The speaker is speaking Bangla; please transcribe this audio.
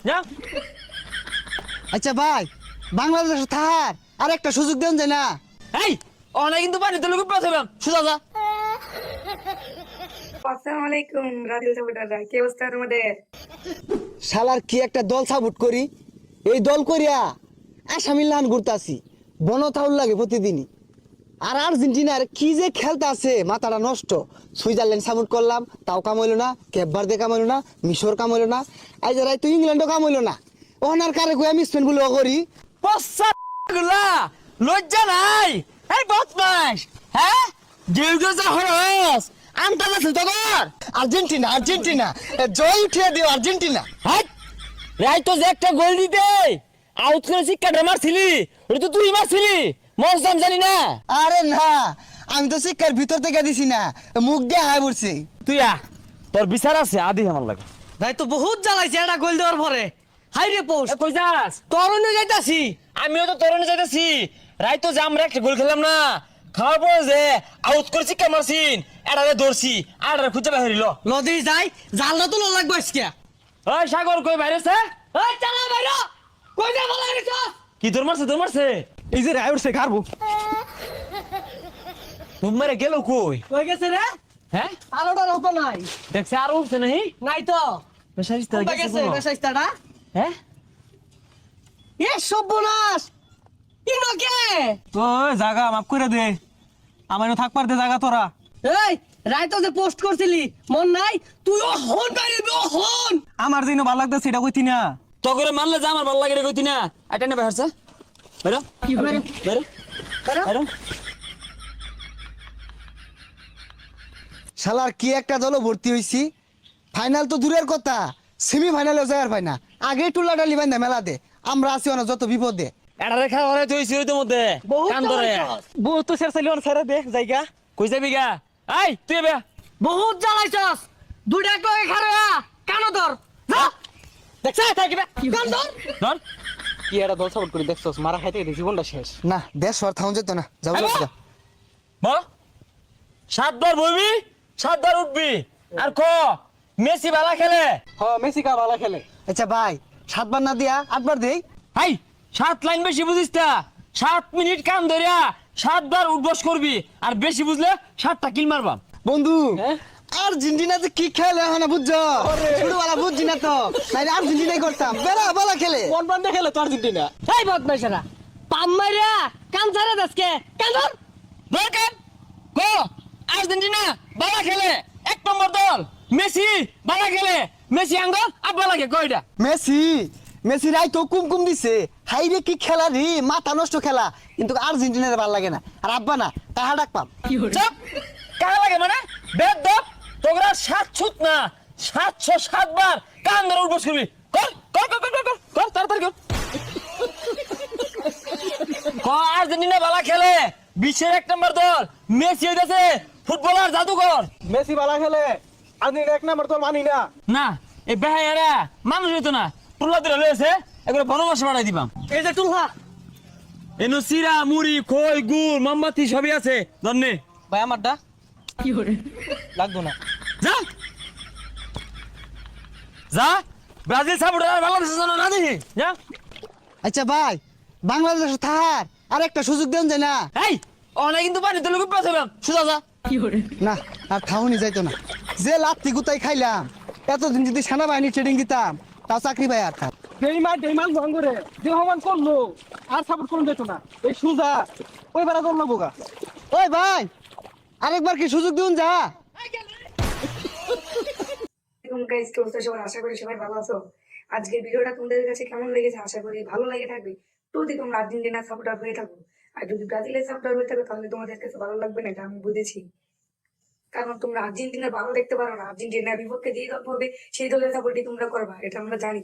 যা। আচ্ছা ভাই, বাংলাদেশ থাকার আর একটা সুযোগ দেন যায় না? এই অনেক কিন্তু পানি তুলে খুব পাচ্ছিলাম সুজা যা। আসসালামু আলাইকুম রাদিল সাপোর্টাররা, কি অবস্থা তোমাদের? শালার কি একটা দল সাপোর্ট করি, এই দল করিয়া আসামির লান ঘুরতাছি, বনতাউল লাগে প্রতিদিনই। আর আর্জেন্টিনার কি যে খেলতে আছে, মাথাটা নষ্ট। সুইজারল্যান্ড সাপোর্ট করলাম, তাও কাম হইলো না। কেপ ভার্দে কাম হইলো না, মিশর কাম হইলো না, আজ রাই তো ইংল্যান্ডও কাম হইলো না। ওনার কারে কই আমি স্পেন গুলো করি। গুলা লজ্জা নাই? এই বদমাস, হ্যাঁ যেগুলো যা হরস আমটা আছে তো কর। আর্জেন্টিনা আর্জেন্টিনা জয় উঠিয়ে দিও আর্জেন্টিনা। হাট রাই তো যে একটা গোল দিতে আউট করে শিক্ষাটা মারছিলি, ওটা তো তুই মারছিলি, মজাম জানি না। আরে না, আমি তো শিক্ষার ভিতর থেকে দিছি না, মুখ দিয়ে হাই পড়ছি। তুই তোর বিচার আছে আদি আমার লাগে। ভাই তো বহুত জ্বালাইছে এটা গোল দেওয়ার পরে। হাই রে পোস্ট কই যাস? তরুণে যাইতাছি। আমিও তো তোরনে যাইতেছি। রাই তো যে আমরা একটা গোল খেলাম না, খাওয়ার পরে যে আউট করে শিক্ষা মারছিন, এটারে ধরছি আর খুঁজে বাহিরিল। নদী যাই জালটা তো লাগবে আজকে। ওই সাগর কই বাইরেছে? এই চালা বাইরে কই যা ভালো গেছ। কি তোর মারছে? এই যে রাই উঠছে কারবো। তোমারে গেল কই? কই গেছে রে? হ্যাঁ আলোটা রতো নাই। দেখছে আর উঠছে নাহি? নাই তো। বেশারিস্তা কোনটা গেছে বেশাইস্তাটা? হ্যাঁ এ সর্বনাশ। ইনোকে ওই জায়গা মাফ করে দে, আমার থাকবার দে জায়গা তোরা। এই রাই তো যে পোস্ট করছিলি মন নাই? তুই ও হন বাইরে ও হন। আমার যেন ভালো লাগতেছে সেটা কইতি না। তো করে মারলে যা আমার ভালো লাগে রে কইতি না। এটা নে বাহারছে বেরো কি হবে? বেরো বেরো। শালার কি একটা দল ভর্তি হইছি, ফাইনাল তো দূরের কথা, সেমি ফাইনালেও যাওয়ার পাই না। আগে টুলা ডালি বাইন্দা মেলা দে, আমরা আছি না যত বিপদে। এটা রেখা হরে তুই সিরিতে মধ্যে বহুত কান ধরে জ্বালাইছস। বহুত তো ছেড়ে চাইলি ছেড়ে দে জায়গা। কই যাবি গা? এই তুই বে বহুত জ্বালাইছস। দুইটা কই খারে কানো ধর। যা দেখছ থাকিবে কান ধর। ধর। কি একটা দল সাপোর্ট করে দেখছস, মারা খাইতে খাইতে জীবনটা শেষ। না দেশ আর থাউন যেত না, যাও এই যাও। বা 7 বার বইবি 7 বার উঠবি আর ক মেসি ভালো খেলে। হ মেসি কা ভালো খেলে। আচ্ছা ভাই, 7 বার না দিয়া 8 বার দেই। হাই 7 লাইন বেশি বুঝিস তা 7 মিনিট কাম ধরিয়া 7 বার উঠবস করবি আর বেশি বুঝলে 7টা কিল মারবা। বন্ধু আর্জেন্টিনা যে কি খেলে এখন বুঝছো, ছোটবেলা বুঝছি না তো, নাইলে আর্জেন্টিনাই করতাম, বেলা বেলা খেলে। কোন বান্দে খেলে তো আর্জেন্টিনা। এই বদমাইশরা পাম মাইরা কান ছাড়া দাসকে কান ধর। দরকার ক আর্জেন্টিনা ভালো খেলে 1 নম্বর দল, মেসি ভালো খেলে, মেসি আঙ্গ আব্বা লাগে কয়টা। মেসি মেসি রাই তো কুমকুম দিছে, হাই রে কি খেলা রে, মাথা নষ্ট খেলা, কিন্তু আর্জেন্টিনার ভালো লাগে না। আর আব্বা না তাহা ডাক পাম। চুপ কার লাগে মানে বেদ দপ তোরা 7 ছুত না 707 বার কান ধরে উঠবস করবি। কর কর কর কর কর কর তাড়াতাড়ি কর। ক আর্জেন্টিনা ভালো খেলে, বিশ্বের 1 নম্বর দল, মেসি হইতাছে ফুটবলার জাদুকর। মেসি ভালো খেলে, আর্জেন্টিনা 1 নাম্বার দল মানি না। না এই বেহায়ারা মানুষ হইতো না, টুলা দিলে লয়েছে এগুলো বনবাসে বাড়াই দিবাম। এই যে টুলহা এনো সিরা মুড়ি খই গুড় মোমবাতি সবই আছে ধন্যে। ভাই আমারটা কি করে লাগতো না। যা যা ব্রাজিল সাপোর্টার বাংলাদেশের জন্য না দেখি যা। আচ্ছা ভাই, বাংলাদেশ থাকার আর একটা সুযোগ দেন যায় না? এই অনেক কিন্তু পানি তুলে খুব পাচ্ছিলাম সুজা যা। না আর থাউনি যাইতো না, যে লাত্তি গুতাই খাইলাম, এতদিন যদি সেনাবাহিনী ট্রেনিং দিতাম তাও চাকরি পাই আর থাক। ডেইমাল ভঙ্গ করে যে হমান করলো আর সাপোর্ট করুন যেত না। এই সুজা ওই বেড়া দল লাগবো গা। ওই ভাই আরেকবার কি সুযোগ দিন যা। গাইস, কি অবস্থা সবার? আশা করি সবাই ভালো আছো। আজকের ভিডিওটা তোমাদের কাছে কেমন লেগেছে আশা করি ভালো লেগে থাকবে। যদি তোমরা আর্জেন্টিনা সাপোর্টার হয়ে থাকো, আর যদি ব্রাজিলের সাপোর্টার হয়ে থাকো, তাহলে তোমাদের কাছে ভালো লাগবে না, এটা আমি বুঝেছি। কারণ তোমরা আর্জেন্টিনার ভালো দেখতে পারো না, আর্জেন্টিনার বিপক্ষে যে দল হবে সেই দলের সাপোর্টই তোমরা করবা, এটা আমরা জানি।